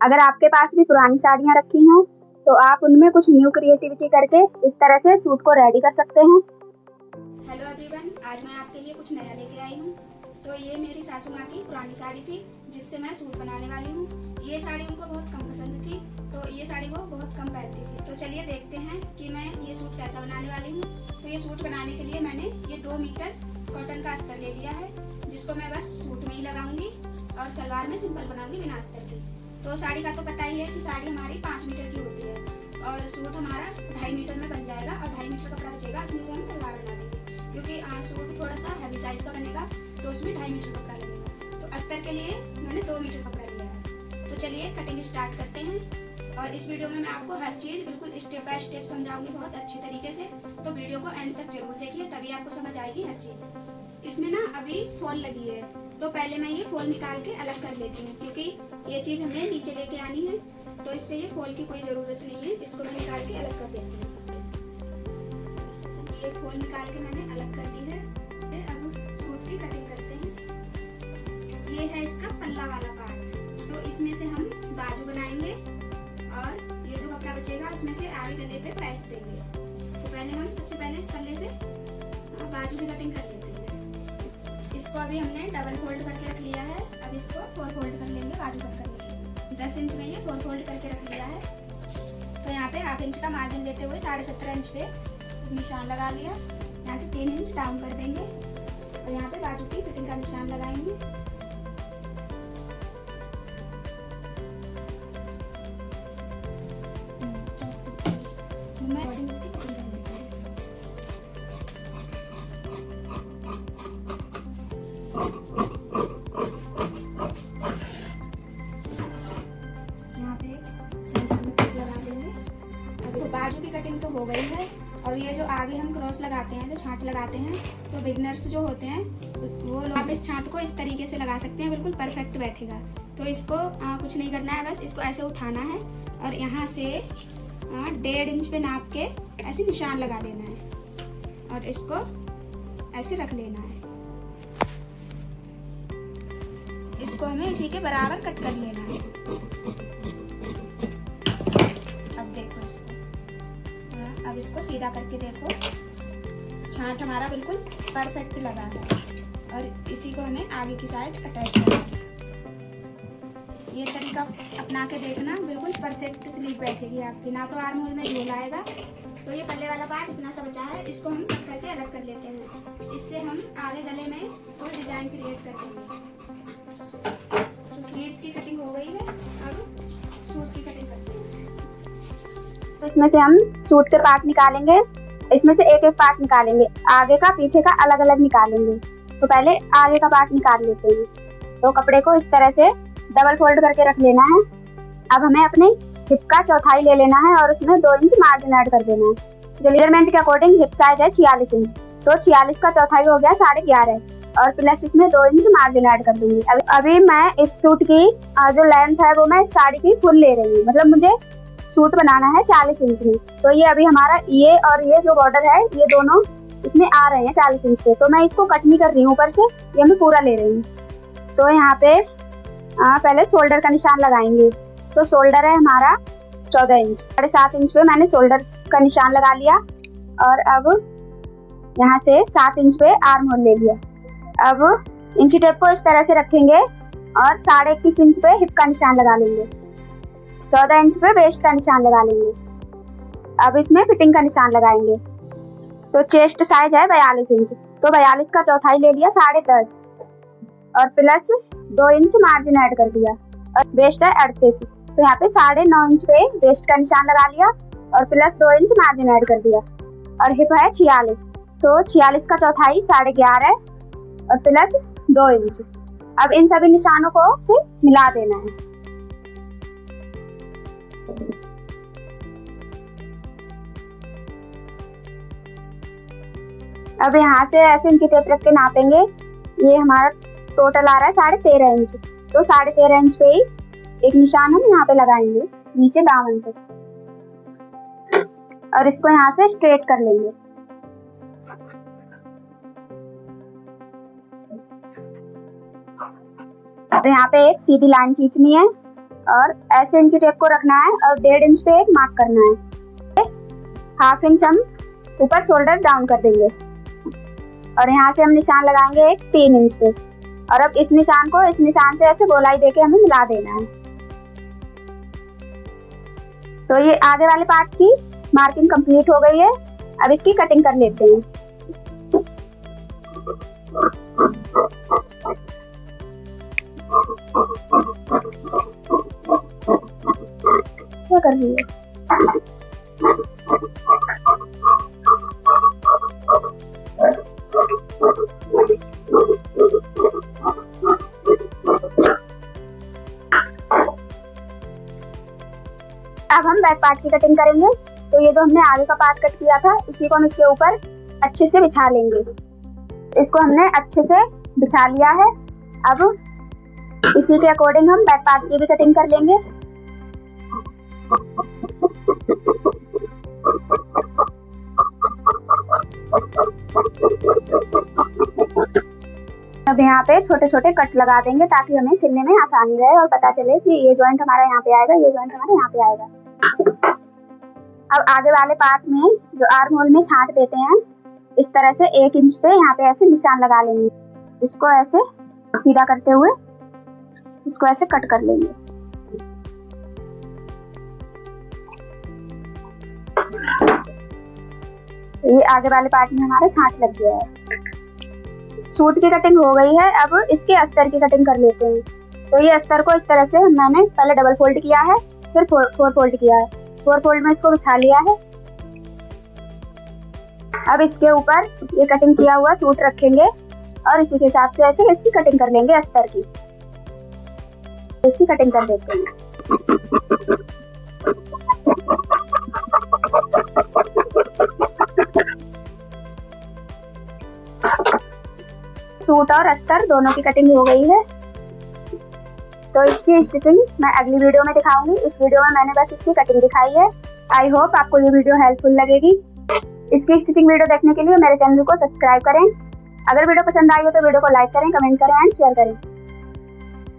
अगर आपके पास भी पुरानी साड़ियाँ रखी हैं तो आप उनमें कुछ न्यू क्रिएटिविटी करके इस तरह से सूट को रेडी कर सकते हैं। हेलो एवरीवन, आज मैं आपके लिए कुछ नया लेके आई हूँ। तो ये मेरी सासू माँ की पुरानी साड़ी थी जिससे मैं सूट बनाने वाली हूँ। ये साड़ी उनको बहुत कम पसंद थी, तो ये साड़ी वो बहुत कम पहनती थी। तो चलिए देखते हैं कि मैं ये सूट कैसा बनाने वाली हूँ। तो ये सूट बनाने के लिए मैंने ये 2 मीटर कॉटन का अस्तर ले लिया है, जिसको मैं बस सूट में ही लगाऊंगी और सलवार में सिंपल बनाऊंगी बिना अस्तर के। तो साड़ी का तो पता ही है कि साड़ी हमारी 5 मीटर की होती है और सूट हमारा 2.5 मीटर में बन जाएगा और 2.5 मीटर कपड़ा बचेगा, उसमें से हम सलवार बना देंगे। क्योंकि सूट थोड़ा सा हैवी साइज का बनेगा तो उसमें 2.5 मीटर कपड़ा लगेगा। तो अस्तर के लिए मैंने 2 मीटर कपड़ा लिया है। तो चलिए कटिंग स्टार्ट करते हैं। और इस वीडियो में मैं आपको हर चीज़ बिल्कुल स्टेप बाय स्टेप समझाऊंगी बहुत अच्छे तरीके से। तो वीडियो को एंड तक जरूर देखिए, तभी आपको समझ आएगी हर चीज़। इसमें ना अभी फॉल लगी है, तो पहले मैं ये फॉल निकाल के अलग कर लेती हूँ, क्योंकि ये चीज़ हमें नीचे लेके आनी है। तो इस पर ये फॉल की कोई ज़रूरत नहीं है, इसको मैं निकाल के अलग कर देती हूँ। ये फॉल निकाल के मैंने अलग कर दी है। अब सूट की कटिंग करते हैं। ये है इसका पल्ला वाला पार्ट, तो इसमें से हम बाजू बनाएंगे और ये जो कपड़ा बचेगा उसमें से आगे गले पे पैच देंगे। तो पहले हम सबसे पहले इस पल्ले से बाजू की कटिंग कर लेते हैं। इसको अभी हमने डबल फोल्ड करके रख लिया है, अब इसको 4 फोल्ड कर लेंगे बाजू कट करने के लिए। 10 इंच में ये 4 फोल्ड करके रख लिया है। तो यहाँ पे हाफ इंच का मार्जिन लेते हुए 17.5 इंच पे निशान लगा लिया। यहाँ से 3 इंच डाउन कर देंगे और यहाँ पे बाजू की फिटिंग का निशान लगाएंगे। यहाँ पे सेंटर में टिक लगा देंगे। तो बाजू की कटिंग तो हो गई है और ये जो आगे हम क्रॉस लगाते हैं, जो छांट लगाते हैं, तो बिगनर्स जो होते हैं वो लोग आप इस छांट को इस तरीके से लगा सकते हैं, बिल्कुल परफेक्ट बैठेगा। तो इसको कुछ नहीं करना है, बस इसको ऐसे उठाना है और यहाँ से 1.5 इंच पे नाप के ऐसे निशान लगा लेना है और इसको ऐसे रख लेना है। इसको हमें इसी के बराबर कट कर लेना है। अब इसको सीधा करके देखो, छांट हमारा बिल्कुल परफेक्ट लगा है और इसी को हमें आगे की साइड अटैच करना है। ये तरीका अपना के देखना, बिल्कुल परफेक्ट स्लीव बैठेगी आपकी, ना तो आर्म होल में झोल आएगा। तो ये पल्ले वाला पार्ट इतना सा बचा है, इसको हम कट करके अलग कर लेते हैं। इससे हम आगे गले में कोई डिजाइन क्रिएट कर देंगे। तो स्लीव्स की कटिंग हो गई है, अब सूट की कटिंग करते हैं। तो इसमें से हम सूट के पार्ट निकालेंगे, इसमें से एक एक पार्ट निकालेंगे, आगे का पीछे का अलग अलग निकालेंगे। तो पहले आगे का पार्ट निकाल लेते हैं। तो कपड़े को इस तरह से डबल फोल्ड करके रख लेना है। अब हमें अपने हिप का चौथाई ले लेना है और उसमें 2 इंच मार्जिन ऐड कर देना है। जो मेजरमेंट के अकॉर्डिंग हिप साइज है 46 इंच, तो 46 का चौथाई हो गया 11.5 और प्लस इसमें 2 इंच मार्जिन ऐड कर दूंगी। अभी मैं इस सूट की जो लेंथ है वो मैं इस साड़ी की फुल ले रही हूँ, मतलब मुझे सूट बनाना है 40 इंच में। तो ये अभी हमारा ये और ये जो बॉर्डर है ये दोनों इसमें आ रहे हैं 40 इंच पे, तो मैं इसको कट नहीं कर रही हूँ ऊपर से, ये मैं पूरा ले रही हूँ। तो यहाँ पे पहले शोल्डर का निशान लगाएंगे। तो शोल्डर है हमारा 14 इंच, 7.5 इंच पे मैंने शोल्डर का निशान लगा लिया और अब यहाँ से 7 इंच पे आर्म होल ले लिया। अब इंची टेप को इस तरह से रखेंगे और 21.5 इंच पे हिप का निशान लगा लेंगे, 14 इंच पे वेस्ट का निशान लगा लेंगे। अब इसमें फिटिंग का निशान लगाएंगे। तो चेस्ट साइज है 42 इंच, तो 42 का चौथाई ले लिया 10.5 और प्लस 2 इंच मार्जिन ऐड कर दिया और वेस्ट है 38, तो यहाँ पे 9.5 इंच पे वेस्ट का निशान लगा लिया और प्लस 2 इंच मार्जिन ऐड कर दिया और हिप है 46, तो 46 का चौथाई 11.5 और प्लस 2 इंच। अब इन सभी निशानों को से मिला देना है। अब यहाँ से ऐसे इंची टेप रख के नापेंगे। ये हमारा टोटल आ रहा है 13.5 इंच, तो 13.5 इंच पे ही एक निशान हम यहाँ पे लगाएंगे नीचे दामन पे और इसको यहाँ से स्ट्रेट कर लेंगे। अब यहाँ पे एक सीधी लाइन खींचनी है और ऐसे इंची टेप को रखना है और 1.5 इंच पे एक मार्क करना है। 1/2 इंच हम ऊपर शोल्डर डाउन कर देंगे और यहाँ से हम निशान लगाएंगे एक 3 इंच पे। और अब इस निशान को इस निशान से ऐसे गोलाई देके हमें मिला देना है। तो ये आगे वाले पार्ट की मार्किंग कंप्लीट हो गई है। अब इसकी कटिंग कर लेते हैं। क्या कर रही है? अब हम बैक पार्ट की कटिंग करेंगे। तो ये जो हमने आगे का पार्ट कट किया था, इसी को हम इसके ऊपर अच्छे से बिछा लेंगे। इसको हमने अच्छे से बिछा लिया है। अब इसी के अकॉर्डिंग हम बैक पार्ट की भी कटिंग कर लेंगे। अब यहाँ पे छोटे छोटे कट लगा देंगे ताकि हमें सिलने में आसानी रहे और पता चले कि ये जॉइंट हमारा यहाँ पे आएगा, ये जॉइंट हमारे यहाँ पे आएगा। अब आगे वाले पार्ट में जो आर्म होल में छांट देते हैं, इस तरह से 1 इंच पे यहाँ पे ऐसे निशान लगा लेंगे। इसको ऐसे सीधा करते हुए इसको ऐसे कट कर लेंगे। ये आगे वाले पार्ट में हमारा छांट लग गया है। सूट की कटिंग हो गई है। अब इसके अस्तर की कटिंग कर लेते हैं। तो ये अस्तर को इस तरह से मैंने पहले डबल फोल्ड किया है, फिर 4 फोल्ड किया है। 4 फोल्ड में इसको बिछा लिया है। अब इसके ऊपर ये कटिंग किया हुआ सूट रखेंगे और इसी के हिसाब से ऐसे इसकी कटिंग कर लेंगे अस्तर की। इसकी कटिंग कर देते हैं। सूट और अस्तर दोनों की कटिंग हो गई है। तो इसकी स्टिचिंग मैं अगली वीडियो में दिखाऊंगी। इस वीडियो में मैंने बस इसकी कटिंग दिखाई है। आई होप आपको ये वीडियो हेल्पफुल लगेगी। इसकी स्टिचिंग वीडियो देखने के लिए मेरे चैनल को सब्सक्राइब करें। अगर वीडियो पसंद आई हो तो वीडियो को लाइक करें, कमेंट करें एंड शेयर करें।